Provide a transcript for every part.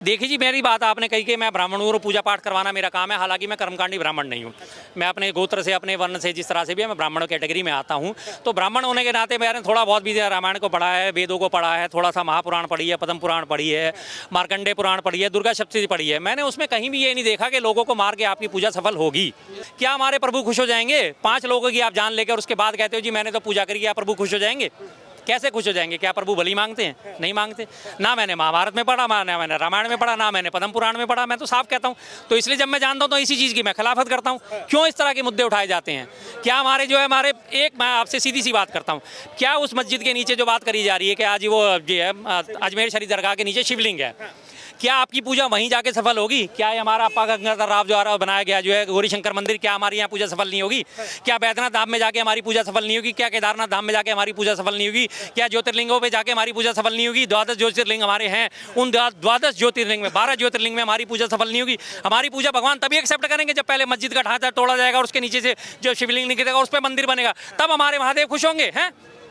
देखिए जी, मेरी बात आपने कही कि मैं ब्राह्मणों को पूजा पाठ करवाना मेरा काम है। हालांकि मैं कर्मकांडी ब्राह्मण नहीं हूँ। मैं अपने गोत्र से, अपने वर्ण से, जिस तरह से भी है, मैं ब्राह्मण कैटेगरी में आता हूँ। तो ब्राह्मण होने के नाते मैंने थोड़ा बहुत भी रामायण को पढ़ा है, वेदों को पढ़ा है, थोड़ा सा महापुराण पढ़ी है, पद्म पुराण पढ़ी है, मार्कंडेय पुराण पढ़ी है, दुर्गा सप्तशती पढ़ी है। मैंने उसमें कहीं भी ये नहीं देखा कि लोगों को मार के आपकी पूजा सफल होगी। क्या हमारे प्रभु खुश हो जाएंगे? 5 लोगों की आप जान लेकर उसके बाद कहते हो जी मैंने तो पूजा करी, क्या प्रभु खुश हो जाएंगे? कैसे खुश हो जाएंगे? क्या प्रभु बलि मांगते हैं? नहीं मांगते। ना मैंने महाभारत में पढ़ा, ना मैंने रामायण में पढ़ा, ना मैंने पद्म पुराण में पढ़ा। मैं तो साफ कहता हूँ। तो इसलिए जब मैं जानता हूँ तो इसी चीज़ की मैं खिलाफत करता हूँ। क्यों इस तरह के मुद्दे उठाए जाते हैं? क्या हमारे जो है मैं आपसे सीधी सी बात करता हूँ, क्या उस मस्जिद के नीचे जो बात करी जा रही है कि आज वो जो है अजमेर शरीफ दरगाह के नीचे शिवलिंग है, क्या आपकी पूजा वहीं जाके सफल होगी? क्या ये हमारा अप्पा गंगाधर राव द्वारा बनाया गया जो है गौरी शंकर मंदिर, क्या हमारी यहाँ पूजा सफल नहीं होगी? क्या बैद्यनाथ धाम में जाके हमारी पूजा सफल नहीं होगी? क्या केदारनाथ धाम में जाके हमारी पूजा सफल नहीं होगी? क्या ज्योतिर्लिंगों पे जाके हमारी पूजा सफल नहीं होगी? 12 ज्योतिर्लिंग हमारे हैं, उन 12 ज्योतिर्लिंग में 12 ज्योतिर्लिंग में हमारी पूजा सफल नहीं होगी। हमारी पूजा भगवान तभी एक्सेप्ट करेंगे जब पहले मस्जिद का ढांचा तोड़ा जाएगा और उसके नीचे से जो शिवलिंग निकलेगा उस पर मंदिर बनेगा, तब हमारे महादेव खुश होंगे। हैं,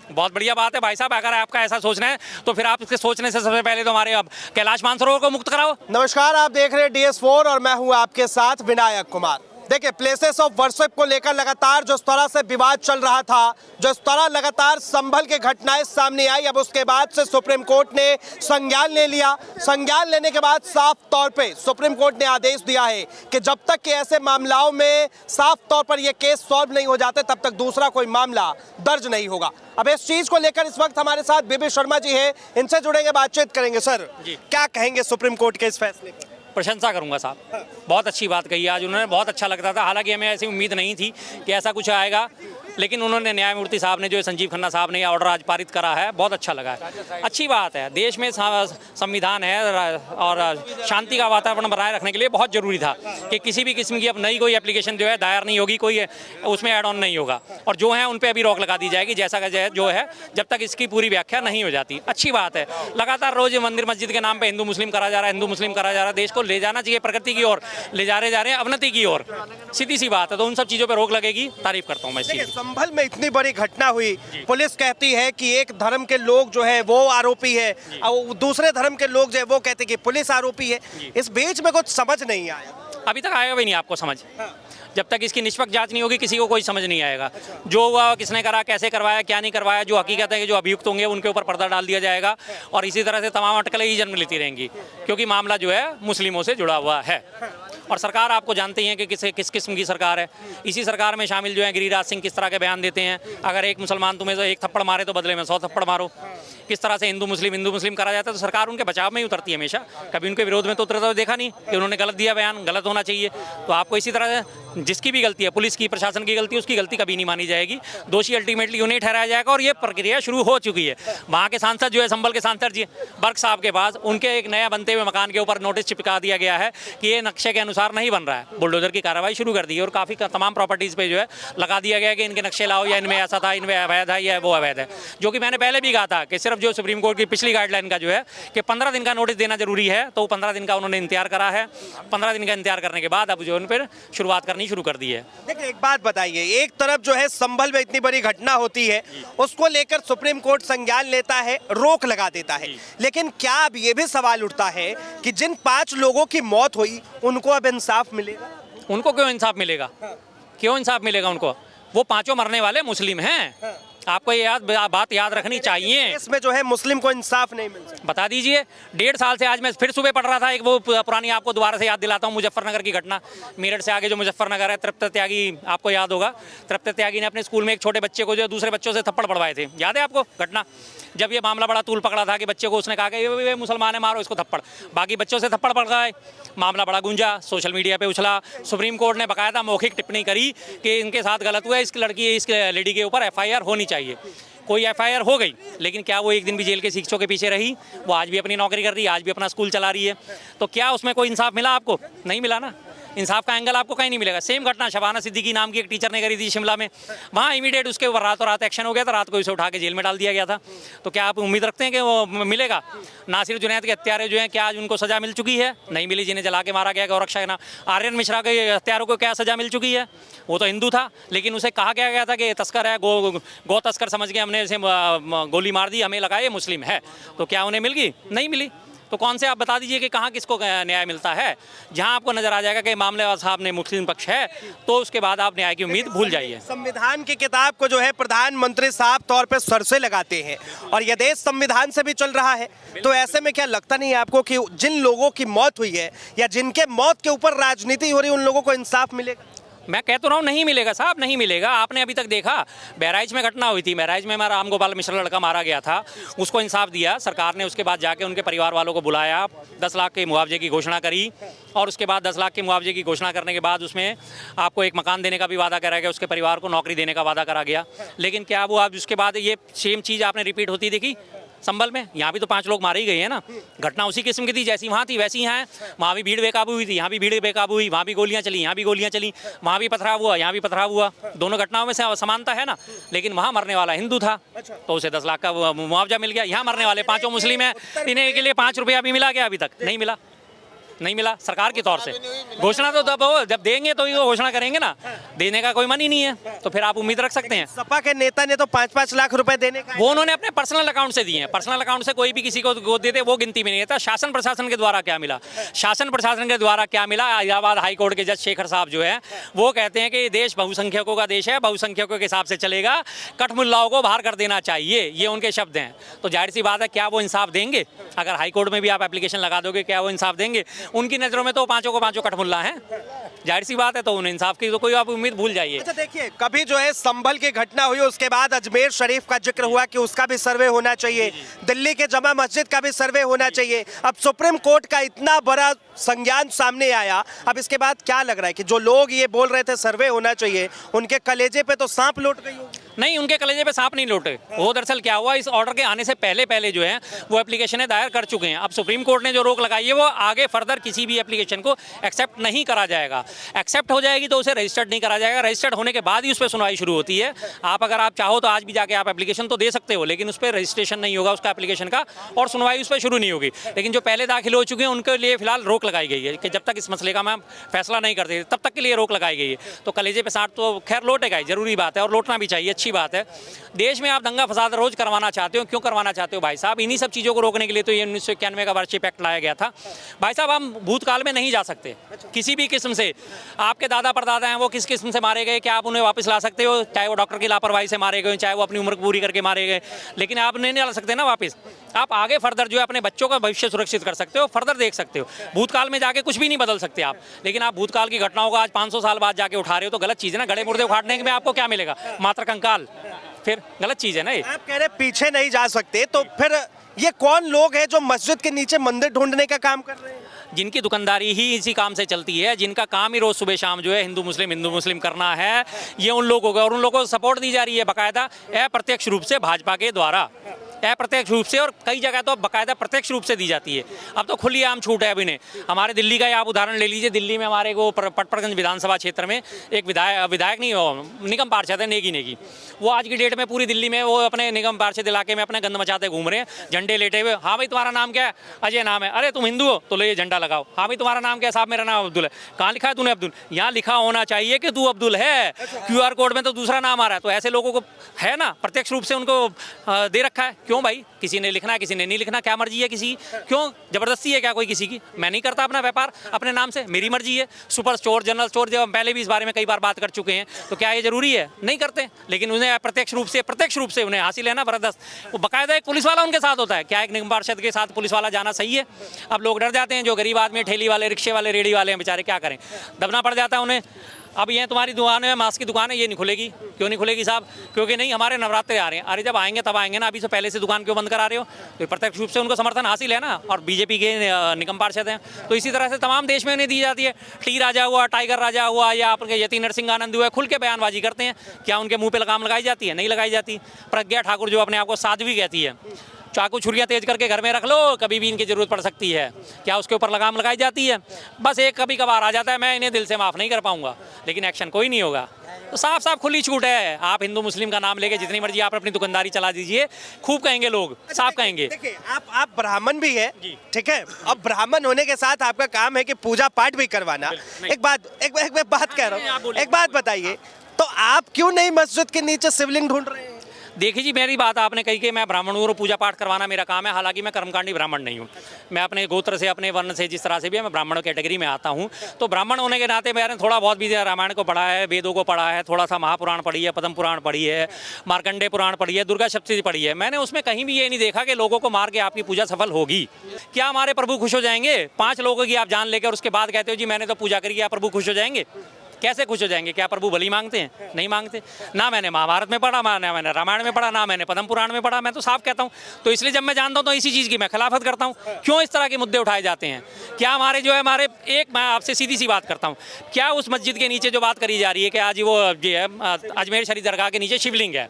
बहुत बढ़िया बात है भाई साहब। अगर आपका ऐसा सोचना है तो फिर आप इसके सोचने से सबसे पहले तो हमारे अब कैलाश मानसरोवर को मुक्त कराओ। नमस्कार, आप देख रहे हैं DS4 और मैं हूं आपके साथ विनायक कुमार। देखिए, प्लेसेस ऑफ वर्शिप को लेकर लगातार जो इस तरह से विवाद चल रहा था, जो इस तरह लगातार संभल के घटनाएं सामने आई, अब उसके बाद से सुप्रीम कोर्ट ने संज्ञान ले लिया। संज्ञान लेने के बाद साफ तौर पे सुप्रीम कोर्ट ने आदेश दिया है कि जब तक कि ऐसे मामलों में साफ तौर पर ये केस सॉल्व नहीं हो जाते तब तक दूसरा कोई मामला दर्ज नहीं होगा। अब इस चीज को लेकर इस वक्त हमारे साथ बीबी शर्मा जी हैं, इनसे जुड़ेंगे, बातचीत करेंगे। सर जी, क्या कहेंगे सुप्रीम कोर्ट के इस फैसले पर? प्रशंसा करूंगा साहब, बहुत अच्छी बात कही आज उन्होंने, बहुत अच्छा लगता था। हालांकि हमें ऐसी उम्मीद नहीं थी कि ऐसा कुछ आएगा, लेकिन उन्होंने न्यायमूर्ति साहब ने जो संजीव खन्ना साहब ने ऑर्डर आज पारित करा है, बहुत अच्छा लगा है। अच्छी बात है, देश में संविधान है और शांति का वातावरण बनाए रखने के लिए बहुत जरूरी था कि किसी भी किस्म की अब नई कोई एप्लीकेशन जो है दायर नहीं होगी, कोई उसमें एड ऑन नहीं होगा, और जो है उन पर अभी रोक लगा दी जाएगी जैसा जो है, जब तक इसकी पूरी व्याख्या नहीं हो जाती। अच्छी बात है। लगातार रोज मंदिर मस्जिद के नाम पर हिंदू मुस्लिम करा जा रहा है, हिंदू मुस्लिम करा जा रहा है। देश को ले जाना चाहिए प्रगति की ओर, ले जा रहे हैं अवनति की ओर, सीधी सी बात है। तो उन सब चीजों पर रोक लगेगी, तारीफ करता हूँ मैं। संभल में इतनी बड़ी घटना हुई, पुलिस कहती है कि एक धर्म के लोग जो है वो आरोपी है और दूसरे धर्म के लोग जो है वो कहते हैं कि पुलिस आरोपी है। इस बीच में कुछ समझ नहीं आया, अभी तक आएगा भी नहीं आपको समझ। जब तक इसकी निष्पक्ष जांच नहीं होगी किसी को कोई समझ नहीं आएगा। जो हुआ, किसने करा, कैसे करवाया, क्या नहीं करवाया, जो हकीकत है कि जो अभियुक्त होंगे उनके ऊपर पर्दा डाल दिया जाएगा, और इसी तरह से तमाम अटकलें ही जन्म लेती रहेंगी, क्योंकि मामला जो है मुस्लिमों से जुड़ा हुआ है। और सरकार आपको जानते हैं कि किस किस्म की सरकार है। इसी सरकार में शामिल जो है गिरिराज सिंह किस तरह के बयान देते हैं, अगर एक मुसलमान तुम्हें तो एक थप्पड़ मारे तो बदले में 100 थप्पड़ मारो। किस तरह से हिंदू मुस्लिम करा जाता है, तो सरकार उनके बचाव में ही उतरती है हमेशा, कभी उनके विरोध में तो उतरता हुआ देखा नहीं कि उन्होंने गलत दिया बयान, गलत होना चाहिए। तो आपको इसी तरह से जिसकी भी गलती है, पुलिस की, प्रशासन की गलती, उसकी गलती कभी नहीं मानी जाएगी। दोषी अल्टीमेटली उन्हें ठहराया जाएगा, और ये प्रक्रिया शुरू हो चुकी है। वहाँ के सांसद जो है, संभल के सांसद जी बर्क साहब के पास, उनके एक नया बनते हुए मकान के ऊपर नोटिस चिपका दिया गया है कि ये नक्शे के अनुसार नहीं बन रहा है। बुलडोजर की कार्रवाई शुरू कर दी है और काफ़ी तमाम प्रॉपर्टीज़ पे जो है लगा दिया गया है कि इनके नक्शे लाओ, या इनमें ऐसा था, इनमें अवैध है, या वो अवैध है। जो कि मैंने पहले भी कहा था कि सिर्फ जो सुप्रीम कोर्ट की पिछली गाइडलाइन का जो है कि 15 दिन का नोटिस देना जरूरी है, तो 15 दिन का उन्होंने इंतजार करा है। 15 दिन का इंतजार करने के बाद अब जो उन पर शुरुआत करनी शुरू कर दी है। देखिए, एक बात बताइए, एक तरफ जो है संभल में इतनी बड़ी घटना होती है, उसको लेकर सुप्रीम कोर्ट संज्ञान लेता है, रोक लगा देता है, लेकिन क्या अब ये भी सवाल उठता है कि जिन 5 लोगों की मौत हुई उनको अब इंसाफ मिलेगा? उनको क्यों इंसाफ मिलेगा? क्यों इंसाफ मिलेगा उनको? वो 5 मरने वाले मुस्लिम हैं। आपको ये बात याद रखनी चाहिए। इसमें जो है मुस्लिम को इंसाफ नहीं मिल सकता। बता दीजिए। 1.5 साल से आज मैं फिर सुबह पढ़ रहा था एक वो पुरानी, आपको दोबारा से याद दिलाता हूँ, मुजफ्फरनगर की घटना। मेरठ से आगे जो मुजफ्फरनगर है, तृप्त त्यागी, आपको याद होगा, तृप्त त्यागी ने अपने स्कूल में एक छोटे बच्चे को जो दूसरे बच्चों से थप्पड़ पड़वाए थे। याद है आपको घटना? जब ये मामला बड़ा तूल पकड़ा था कि बच्चे को उसने कहा कि ये मुसलमान है, मारो इसको थप्पड़, बाकी बच्चों से थप्पड़ पड़ गए। मामला बड़ा गूंजा, सोशल मीडिया पे उछला। सुप्रीम कोर्ट ने बाकायदा मौखिक टिप्पणी करी कि इनके साथ गलत हुआ, इस लेडी के ऊपर FIR होनी चाहिए। कोई FIR हो गई, लेकिन क्या वो एक दिन भी जेल के शिक्षकों के पीछे रही? वो आज भी अपनी नौकरी कर रही है, आज भी अपना स्कूल चला रही है। तो क्या उसमें कोई इंसाफ मिला आपको? नहीं मिला ना। इंसाफ का एंगल आपको कहीं नहीं मिलेगा। सेम घटना शबाना सिद्दीकी नाम की एक टीचर ने करी थी शिमला में। वहाँ इमीडिएट उसके ऊपर रातों रात एक्शन हो गया था, रात को उसे उठा के जेल में डाल दिया गया था। तो क्या आप उम्मीद रखते हैं कि वो मिलेगा? नासिर जुनैद के हत्यारे जो हैं, क्या आज उनको सजा मिल चुकी है? नहीं मिली। जिन्हें जला के मारा गया गौरक्षा के नाम, आर्यन मिश्रा के हत्यारों को क्या सजा मिल चुकी है? वो तो हिंदू था, लेकिन उसे कहा क्या गया था कि तस्कर है, गौ तस्कर समझ के हमने इसे गोली मार दी, हमें लगा ये मुस्लिम है। तो क्या उन्हें मिल गई? नहीं मिली। तो कौन से आप बता दीजिए कि कहाँ किसको न्याय मिलता है। जहाँ आपको नजर आ जाएगा कि मामले साहब ने मुस्लिम पक्ष है, तो उसके बाद आप न्याय की उम्मीद भूल जाइए। संविधान की किताब को जो है प्रधानमंत्री साफ तौर पे सर से लगाते हैं और यह देश संविधान से भी चल रहा है, तो ऐसे में क्या लगता नहीं है आपको कि जिन लोगों की मौत हुई है या जिनके मौत के ऊपर राजनीति हो रही है उन लोगों को इंसाफ मिलेगा? मैं कह तो रहा हूँ नहीं मिलेगा साहब, नहीं मिलेगा। आपने अभी तक देखा बहराइच में घटना हुई थी, बहराइच में हमारा राम गोपाल मिश्रा लड़का मारा गया था, उसको इंसाफ दिया सरकार ने। उसके बाद जाके उनके परिवार वालों को बुलाया, 10 लाख के मुआवजे की घोषणा करी और उसके बाद 10 लाख के मुआवजे की घोषणा करने के बाद उसमें आपको एक मकान देने का भी वादा करा गया, उसके परिवार को नौकरी देने का वादा करा गया। लेकिन क्या वो अब उसके बाद ये सेम चीज़ आपने रिपीट होती देखी संभल में? यहाँ भी तो 5 लोग मारे ही गए हैं ना। घटना उसी किस्म की थी, जैसी वहाँ थी वैसी यहाँ है। वहाँ भी भीड़ बेकाबू हुई थी, यहाँ भी भीड़ बेकाबू हुई, वहाँ भी गोलियाँ चली, यहाँ भी गोलियाँ चली, वहाँ भी पथराव हुआ, यहाँ भी पथराव हुआ। दोनों घटनाओं में से समानता है ना। लेकिन वहाँ मरने वाला हिंदू था तो उसे 10 लाख का मुआवजा मिल गया। यहाँ मरने वाले 5 मुस्लिम हैं, इन्हें के लिए 5 रुपया भी मिला क्या? अभी तक नहीं मिला, नहीं मिला सरकार की तौर से। घोषणा तो जब देंगे तो ही वो घोषणा करेंगे ना, देने का कोई मन ही नहीं है, तो फिर आप उम्मीद रख सकते हैं। सपा के नेता ने तो 5-5 लाख रुपए देने का, वो उन्होंने अपने पर्सनल अकाउंट से दिए हैं। पर्सनल अकाउंट से कोई भी किसी को गोद देते वो गिनती में नहीं आता। शासन प्रशासन के द्वारा क्या मिला, शासन प्रशासन के द्वारा क्या मिला? इलाहाबाद हाई कोर्ट के जज शेखर साहब जो है वो कहते हैं कि देश बहुसंख्यकों का देश है, बहुसंख्यकों के हिसाब से चलेगा, कठमुल्लाओं को बाहर कर देना चाहिए, ये उनके शब्द हैं। तो जाहिर सी बात है, क्या वो इंसाफ देंगे? अगर हाई कोर्ट में भी आप एप्लीकेशन लगा दोगे, क्या वो इंसाफ देंगे? उनकी नज़रों में तो 5 को 5 कठमुल्ला हैं, जाहिर सी बात है, तो उन्हें इंसाफ की तो कोई आप उम्मीद भूल जाइए। अच्छा देखिए, कभी जो है संभल की घटना हुई, उसके बाद अजमेर शरीफ का जिक्र हुआ कि उसका भी सर्वे होना चाहिए, दिल्ली के जमा मस्जिद का भी सर्वे होना चाहिए। अब सुप्रीम कोर्ट का इतना बड़ा संज्ञान सामने आया, अब इसके बाद क्या लग रहा है कि जो लोग ये बोल रहे थे सर्वे होना चाहिए, उनके कलेजे पे तो सांप लौट गई होगी? नहीं, उनके कलेजे पे सांप नहीं लौटे। वो दरअसल क्या हुआ, इस ऑर्डर के आने से पहले जो है वो एप्लीकेशनें दायर कर चुके हैं। अब सुप्रीम कोर्ट ने जो रोक लगाई है वो आगे फर्दर किसी भी एप्लीकेशन को एक्सेप्ट नहीं करा जाएगा। एक्सेप्ट हो जाएगी तो उसे रजिस्टर्ड नहीं करा जाएगा, रजिस्टर्ड होने के बाद ही उस पर सुनवाई शुरू होती है। आप अगर आप चाहो तो आज भी जाके आप एप्लीकेशन तो दे सकते हो, लेकिन उस पर रजिस्ट्रेशन नहीं होगा उसका एप्लीकेशन का, और सुनवाई उस पर शुरू नहीं होगी। लेकिन जो पहले दाखिल हो चुके हैं उनके लिए फिलहाल रोक लगाई गई है कि जब तक इस मसले का मैं फैसला नहीं करते तब तक के लिए रोक लगाई गई है। तो कलेजे पे सांप तो खैर लौटेगा ही, जरूरी बात है और लौटना भी चाहिए, अच्छी बात है। देश में आप दंगा फसाद रोज करवाना चाहते हो, क्यों करवाना चाहते हो भाई साहब? इन्हीं सब चीज़ों को रोकने के लिए तो ये 1991 का वार्षिक एक्ट लाया गया था। भाई साहब, हम भूतकाल में नहीं जा सकते किसी भी किस्म से। आपके दादा परदादा हैं, वो किस किस्म से मारे गए, क्या आप उन्हें वापस ला सकते हो? चाहे वो डॉक्टर की लापरवाही से मारे गए, चाहे वो अपनी उम्र पूरी करके मारे गए, लेकिन आप नहीं ला सकते ना वापस। आप आगे फर्दर जो है अपने बच्चों का भविष्य सुरक्षित कर सकते हो, फर्दर देख सकते हो। भूतकाल में जाके कुछ भी नहीं बदल सकते आप, लेकिन आप भूतकाल की घटनाओं को आज 500 साल बाद जाके उठा रहे हो तो गलत चीज़ है ना। गले मुर्दे उखाड़ने में आपको क्या मिलेगा? मात्र कंकाल, फिर गलत चीज़ है ना ये। आप कह रहे पीछे नहीं जा सकते, तो फिर ये कौन लोग हैं जो मस्जिद के नीचे मंदिर ढूंढने का काम कर रहे हैं? जिनकी दुकानदारी ही इसी काम से चलती है, जिनका काम ही रोज़ सुबह शाम जो है हिंदू मुस्लिम करना है, ये उन लोगों को, और उन लोगों को सपोर्ट दी जा रही है बाकायदा अप्रत्यक्ष रूप से भाजपा के द्वारा, अप्रत्यक्ष रूप से, और कई जगह तो बाकायदा प्रत्यक्ष रूप से दी जाती है। अब तो खुली आम छूट है अब इन्हें। हमारे दिल्ली का ही आप उदाहरण ले लीजिए। दिल्ली में हमारे वो पटपरगंज विधानसभा क्षेत्र में एक विधायक नहीं, निगम पार्षद है, नेगी। वो आज की डेट में पूरी दिल्ली में वो अपने निगम पार्षद इलाके में अपने गंद मचाते घूम रहे हैं, झंडे लेटे हुए। हाँ भाई, तुम्हारा नाम क्या है? अजय नाम है। अरे तुम हिंदू हो तो ले ये झंडा लगाओ। हाँ भाई, तुम्हारा नाम क्या है? साहब मेरा नाम अब्दुल है। कहाँ लिखा है तूने अब्दुल? यहाँ लिखा होना चाहिए कि तू अब्दुल है, QR कोड में तो दूसरा नाम आ रहा है। तो ऐसे लोगों को है ना, प्रत्यक्ष रूप से उनको दे रखा है। क्यों भाई? किसी ने लिखना है, किसी ने नहीं लिखना, क्या मर्जी है किसी की? क्यों जबरदस्ती है क्या कोई किसी की? मैं नहीं करता अपना व्यापार अपने नाम से, मेरी मर्जी है। सुपर स्टोर, जनरल स्टोर, जब हम पहले भी इस बारे में कई बार बात कर चुके हैं, तो क्या ये जरूरी है? नहीं करते, लेकिन उन्हें प्रत्यक्ष रूप से उन्हें हासिल है ना बर्दाश्त। वो बाकायदा एक पुलिस वाला उनके साथ होता है। क्या एक निगम पार्षद के साथ पुलिस वाला जाना सही है? अब लोग डर जाते हैं, जो गरीब आदमी, ठेली वाले, रिक्शे वाले, रेडी वाले हैं, बेचारे क्या करें, दबना पड़ जाता है उन्हें। अब ये तुम्हारी दुकान है, मास्क की दुकान है, ये नहीं खुलेगी। क्यों नहीं खुलेगी साहब? क्योंकि नहीं, हमारे नवरात्रे आ रहे हैं। अरे जब आएंगे तब आएंगे ना, अभी से पहले से दुकान क्यों बंद करा रहे हो? तो प्रत्यक्ष रूप से उनको समर्थन हासिल है ना, और बीजेपी के निगम पार्षद हैं। तो इसी तरह से तमाम देश में उन्हें दी जाती है। टी राजा हुआ, टाइगर राजा हुआ, या आपके यति नरसिंह आनंद हुआ, खुल के बयानबाजी करते हैं। क्या उनके मुंह पे लगाम लगाई जाती है? नहीं लगाई जाती। प्रज्ञा ठाकुर जो अपने आप को साध्वी कहती है, चाकू छुरियाँ तेज करके घर में रख लो, कभी भी इनकी ज़रूरत पड़ सकती है, क्या उसके ऊपर लगाम लगाई जाती है? बस एक कभी कभार आ जाता है, मैं इन्हें दिल से माफ़ नहीं कर पाऊंगा, लेकिन एक्शन कोई नहीं होगा। तो साफ साफ खुली छूट है। आप हिंदू मुस्लिम का नाम लेके जितनी मर्जी आप अपनी दुकानदारी चला दीजिए, खूब कहेंगे लोग, साफ कहेंगे। देखिए, आप ब्राह्मण भी है, ठीक है। अब ब्राह्मण होने के साथ आपका काम है कि पूजा पाठ भी करवाना। एक बात कह रहा हूँ, एक बात बताइए, तो आप क्यों नहीं मस्जिद के नीचे शिवलिंग ढूंढ रहे हैं? देखिए जी, मेरी बात आपने कही कि मैं ब्राह्मण हूँ और पूजा पाठ करवाना मेरा काम है, हालांकि मैं कर्मकांडी ब्राह्मण नहीं हूँ। मैं अपने गोत्र से, अपने वर्ण से, जिस तरह से भी है, मैं ब्राह्मण कैटेगरी में आता हूँ। तो ब्राह्मण होने के नाते मैंने थोड़ा बहुत भी रामायण को पढ़ा है, वेदों को पढ़ा है, थोड़ा सा महापुराण पढ़ी है, पद्म पुराण पढ़ी है, मार्कंडेय पुराण पढ़ी है, दुर्गा सप्तशती पढ़ी है। मैंने उसमें कहीं भी ये नहीं देखा कि लोगों को मार के आपकी पूजा सफल होगी। क्या हमारे प्रभु खुश हो जाएंगे? 5 लोगों की आप जान लेकर उसके बाद कहते हो जी मैंने तो पूजा करी, क्या प्रभु खुश हो जाएंगे? कैसे खुश हो जाएंगे? क्या प्रभु बलि मांगते हैं? नहीं मांगते। ना मैंने महाभारत में पढ़ा, ना मैंने रामायण में पढ़ा, ना मैंने पद्म पुराण में पढ़ा। मैं तो साफ कहता हूँ। तो इसलिए जब मैं जानता हूँ तो इसी चीज़ की मैं खिलाफत करता हूँ। क्यों इस तरह के मुद्दे उठाए जाते हैं? क्या हमारे जो है मैं आपसे सीधी सी बात करता हूँ, क्या उस मस्जिद के नीचे जो बात करी जा रही है कि आज वो जो है अजमेर शरीफ दरगाह के नीचे शिवलिंग है,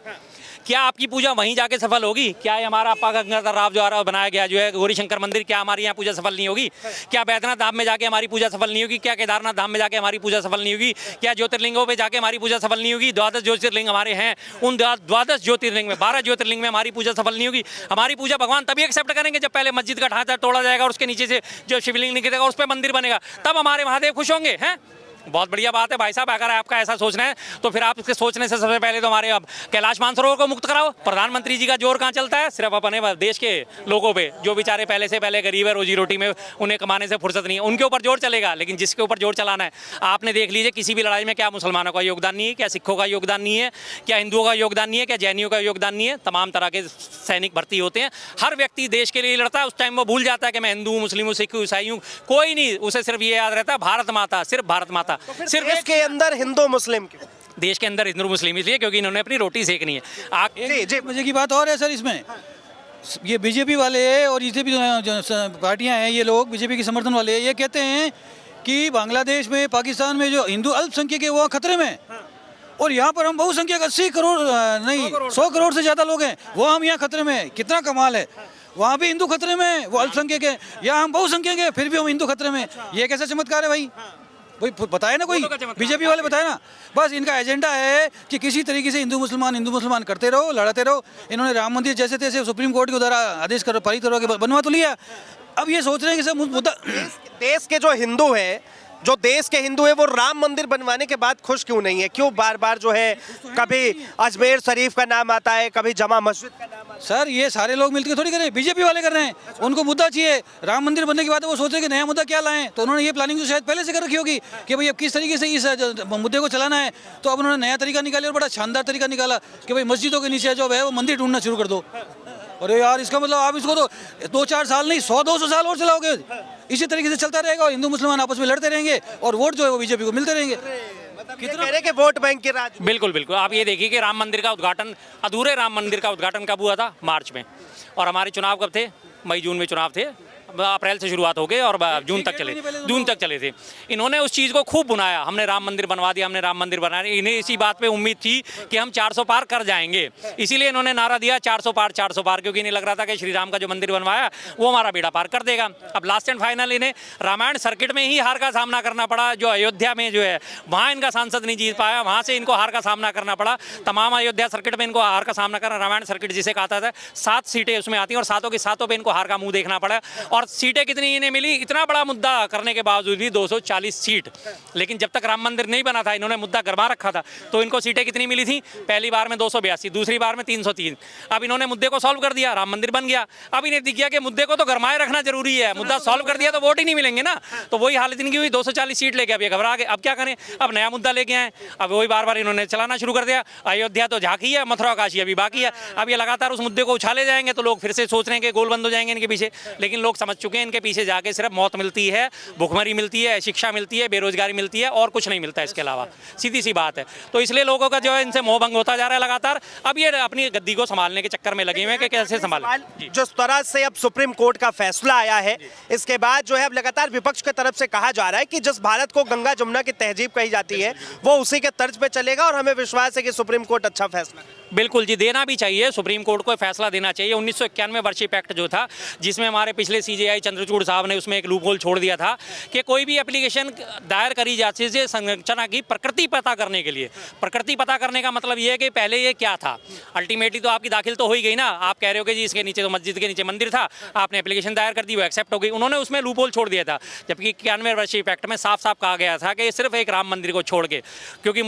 क्या आपकी पूजा वहीं जाके सफल होगी? क्या ये हमारा अप्पा गंगाधर राव द्वारा बनाया गया जो है गौरी शंकर मंदिर, क्या हमारी यहाँ पूजा सफल नहीं होगी? क्या बैद्यनाथ धाम में जाके हमारी पूजा सफल नहीं होगी? क्या केदारनाथ धाम में जाके हमारी पूजा सफल नहीं होगी? क्या ज्योतिर्लिंगों पे जाके हमारी पूजा सफल नहीं होगी? 12 ज्योतिर्लिंग हमारे हैं, उन 12 ज्योतिर्लिंग में 12 ज्योतिर्लिंग में हमारी पूजा सफल नहीं होगी। हमारी पूजा भगवान तभी एक्सेप्ट करेंगे जब पहले मस्जिद का ढांचा तोड़ा जाएगा और उसके नीचे से जो शिवलिंग निकलेगा उस पर मंदिर बनेगा, तब हमारे महादेव खुश होंगे। हैं, बहुत बढ़िया बात है भाई साहब। अगर आपका ऐसा सोचना है तो फिर आप इसके सोचने से सबसे पहले तो हमारे अब कैलाश मानसरोवर को मुक्त कराओ। प्रधानमंत्री जी का जोर कहाँ चलता है? सिर्फ अपने देश के लोगों पे, जो बेचारे पहले से पहले गरीब है, रोजी रोटी में उन्हें कमाने से फुर्सत नहीं है, उनके ऊपर जोर चलेगा। लेकिन जिसके ऊपर जोर चलाना है, आपने देख लीजिए किसी भी लड़ाई में क्या मुसलमानों का योगदान नहीं है, क्या सिखों का योगदान नहीं है, क्या हिंदुओं का योगदान नहीं है, क्या जैनियों का योगदान नहीं है। तमाम तरह के सैनिक भर्ती होते हैं, हर व्यक्ति देश के लिए लड़ता है। उस टाइम वो भूल जाता है कि मैं हिंदू हूँ, मुस्लिम हूँ, सिख हूँ, ईसाई हूँ, कोई नहीं। उसे सिर्फ ये याद रहता है भारत माता, सिर्फ भारत माता। सिर्फ के अंदर हिंदू मुस्लिम क्यों? देश के अंदर हिंदू मुस्लिम इसलिए क्योंकि इन्होंने अपनी रोटी सेकनी है। एक मजे की बात और है सर, इसमें ये बीजेपी वाले और जितने भी जो पार्टियां हैं, ये लोग बीजेपी के समर्थन वाले ये कहते हैं कि बांग्लादेश में, पाकिस्तान में जो हिंदू अल्पसंख्यक है वो खतरे में, और यहाँ पर हम बहुसंख्यक 80 करोड़ नहीं 100 करोड़ से ज़्यादा लोग हैं, वो हम यहाँ खतरे में हैं। कितना कमाल है। वहाँ भी हिंदू खतरे में है, वो अल्पसंख्यक है, यहाँ हम बहुसंख्यक है, फिर भी हम हिंदू खतरे में। ये कैसा चमत्कार है भाई? कोई बताए ना, कोई बीजेपी वाले बताए ना। बस इनका एजेंडा है कि किसी तरीके से हिंदू मुसलमान करते रहो, लड़ाते रहो। इन्होंने राम मंदिर जैसे तैसे सुप्रीम कोर्ट के द्वारा आदेश कर पारित करवा के बनवा तो लिया। अब ये सोच रहे हैं कि सब मुद्दा देश के जो हिंदू है, जो देश के हिंदू है, वो राम मंदिर बनवाने के बाद खुश क्यों नहीं है? क्यों बार बार जो है कभी अजमेर शरीफ का नाम आता है, कभी जमा मस्जिद का नाम आता है? सर ये सारे लोग मिलकर थोड़ी कर रहे हैं, बीजेपी वाले कर रहे हैं। उनको मुद्दा चाहिए। राम मंदिर बनने के बाद वो सोच रहे हैं कि नया मुद्दा क्या लाएं, तो उन्होंने ये प्लानिंग तो शायद पहले से कर रखी होगी कि भाई अब किस तरीके से इस मुद्दे को चलाना है। तो अब उन्होंने नया तरीका निकाला और बड़ा शानदार तरीका निकाला कि भाई मस्जिदों के नीचे जो है वो मंदिर ढूंढना शुरू कर दो। अरे यार, इसका मतलब आप इसको तो 2-4 साल नहीं 100-200 साल और चलाओगे। इसी तरीके से चलता रहेगा और हिंदू मुसलमान आपस में लड़ते रहेंगे और वोट जो है वो बीजेपी को मिलते रहेंगे। कितना कह रहे कि वोट बैंक की राज? बिल्कुल बिल्कुल। आप ये देखिए कि राम मंदिर का उद्घाटन, अधूरे राम मंदिर का उद्घाटन कब हुआ था? मार्च में। और हमारे चुनाव कब थे? मई जून में चुनाव थे। अप्रैल से शुरुआत हो गई और जून तक चले थे। इन्होंने उस चीज़ को खूब बुनाया, हमने राम मंदिर बनवा दिया, हमने राम मंदिर बनाया। इन्हें इसी बात पे उम्मीद थी कि हम 400 पार कर जाएंगे, इसीलिए इन्होंने नारा दिया 400 पार 400 पार, क्योंकि इन्हें लग रहा था कि श्री राम का जो मंदिर बनवाया वो हमारा बेड़ा पार कर देगा। अब लास्ट एंड फाइनल इन्हें रामायण सर्किट में ही हार का सामना करना पड़ा। जो अयोध्या में जो है वहाँ इनका सांसद नहीं जीत पाया, वहाँ से इनको हार का सामना करना पड़ा। तमाम अयोध्या सर्किट में इनको हार का सामना करना, रामायण सर्किट जिसे कहा था 7 सीटें उसमें आती हैं और 7 की 7 पे इनको हार का मुंह देखना पड़ा। और सीटें कितनी इन्हें मिली? इतना बड़ा मुद्दा करने के बावजूद भी 240 सीट। लेकिन जब तक राम मंदिर नहीं बना था, इन्होंने मुद्दा गरमा रखा था, तो इनको सीटें कितनी मिली थी? पहली बार में 282, दूसरी बार में 303। अब इन्होंने मुद्दे को सॉल्व कर दिया, राम मंदिर बन गया। अब इन्हें दिख गया कि मुद्दे को तो गरमाए रखना जरूरी है, मुद्दा सॉल्व कर दिया तो वोट ही नहीं मिलेंगे ना। तो वही हालत इनकी हुई, 240 सीट लेके अब ये घबरा गए। अब क्या करें? अब नया मुद्दा लेके आए, अब वही बार बार इन्होंने चलाना शुरू कर दिया। अयोध्या तो झांकी है, मथुरा काशी अभी बाकी है। अब ये लगातार उस मुद्दे को उछाले जाएंगे तो लोग फिर से सोच रहे हैं कि गोल बंद हो जाएंगे इनके पीछे। लेकिन लोग समझ चुके हैं इनके पीछे जाके सिर्फ मौत मिलती है, भुखमरी मिलती है, शिक्षा मिलती है, बेरोजगारी मिलती है और कुछ नहीं मिलता इसके अलावा। सीधी सी बात है। तो इसलिए लोगों का जो है इनसे मोह भंग होता जा रहा है लगातार। अब ये अपनी गद्दी को संभालने के चक्कर में लगे हुए हैं कि कैसे संभालें। जिस तरह से अब सुप्रीम कोर्ट का फैसला आया है, इसके बाद जो है अब लगातार विपक्ष की तरफ से कहा जा रहा है कि जिस भारत को गंगा जमुना की तहजीब कही जाती है वो उसी के तर्ज पे चलेगा और हमें विश्वास है कि सुप्रीम कोर्ट अच्छा फैसला। बिल्कुल जी, देना भी चाहिए। सुप्रीम कोर्ट को फैसला देना चाहिए। 1991 वर्षीप एक्ट जो था, जिसमें हमारे पिछले सीजेआई चंद्रचूड़ साहब ने उसमें एक लूप होल छोड़ दिया था कि कोई भी एप्लीकेशन दायर करी जाती है संरचना की प्रकृति पता करने के लिए। प्रकृति पता करने का मतलब ये है कि पहले ये क्या था। अल्टीमेटली तो आपकी दाखिल तो हो ही गई ना, आप कह रहे हो कि जी इसके नीचे तो मस्जिद के नीचे मंदिर था, आपने एप्लीकेशन दायर कर दी, वो एक्सेप्ट हो गई। उन्होंने उसमें लूप होल छोड़ दिया था, जबकि 91 वर्षीय एक्ट में साफ साफ कहा गया था कि सिर्फ एक राम मंदिर को छोड़ के, क्योंकि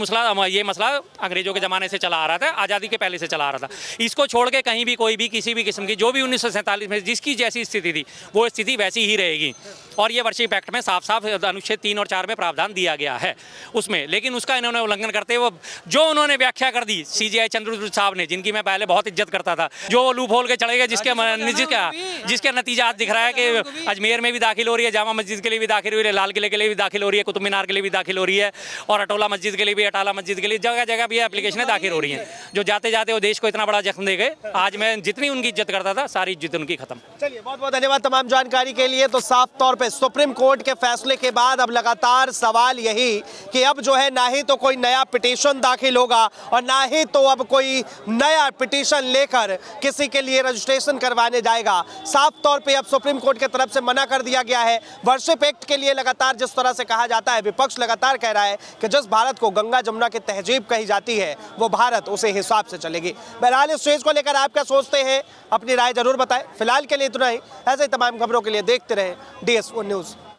ये मसला अंग्रेजों के ज़माने से चला आ रहा था, आज़ादी के पहले से चला आ रहा था। इसको छोड़ के कहीं भी कोई भी किसी भी किस्म की जो भी 1947 में जिसकी जैसी स्थिति थी वो स्थिति वैसी ही रहेगी। और ये वर्षीय एक्ट में साफ साफ अनुच्छेद 3 और 4 में प्रावधान दिया गया है उसमें, लेकिन उसका इन्होंने उल्लंघन करते हुए जो उन्होंने व्याख्या कर दी सीजेआई चंद्रचूड़ साहब ने, जिनकी मैं पहले बहुत इज्जत करता था, जो लूप होल के चले गए, जिसका नतीजा आज दिख रहा है कि अजमेर में भी दाखिल हो रही है, जामा मस्जिद के लिए भी दाखिल हो रही है, लाल किले के लिए भी दाखिल हो रही है, कुतुब मीनार के लिए भी दाखिल हो रही है, और अटोला मस्जिद के लिए भी, अटाला मस्जिद के लिए, जगह जगह भी एप्लीकेशनें दाखिल हो रही हैं, जो जाते जाते वो देश को इतना बड़ा जख्म दे गए। आज मैं जितनी उनकी इज्जत करता था सारी इज्जत उनकी खत्म। चलिए, बहुत बहुत धन्यवाद तमाम जानकारी के लिए। तो साफ तौर पे सुप्रीम कोर्ट के फैसले के बाद अब लगातार सवाल यही कि अब जो है ना ही तो कोई नया पिटीशन दाखिल होगा और ना ही तो अब कोई नया पिटीशन लेकर किसी के लिए रजिस्ट्रेशन करवाने जाएगा। साफ तौर पे अब सुप्रीम कोर्ट की तरफ से मना कर दिया गया है। वर्शिप एक्ट के लिए लगातार जिस तरह से कहा जाता है, विपक्ष लगातार कह रहा है कि जिस भारत को गंगा जमुना की तहजीब कही जाती है वो भारत उसे हिसाब से चलेगी। बहरहाल इस चीज को लेकर आप क्या सोचते हैं, अपनी राय जरूर बताएं। फिलहाल के लिए इतना ही। ऐसे ही तमाम खबरों के लिए देखते रहे DS1 न्यूज़।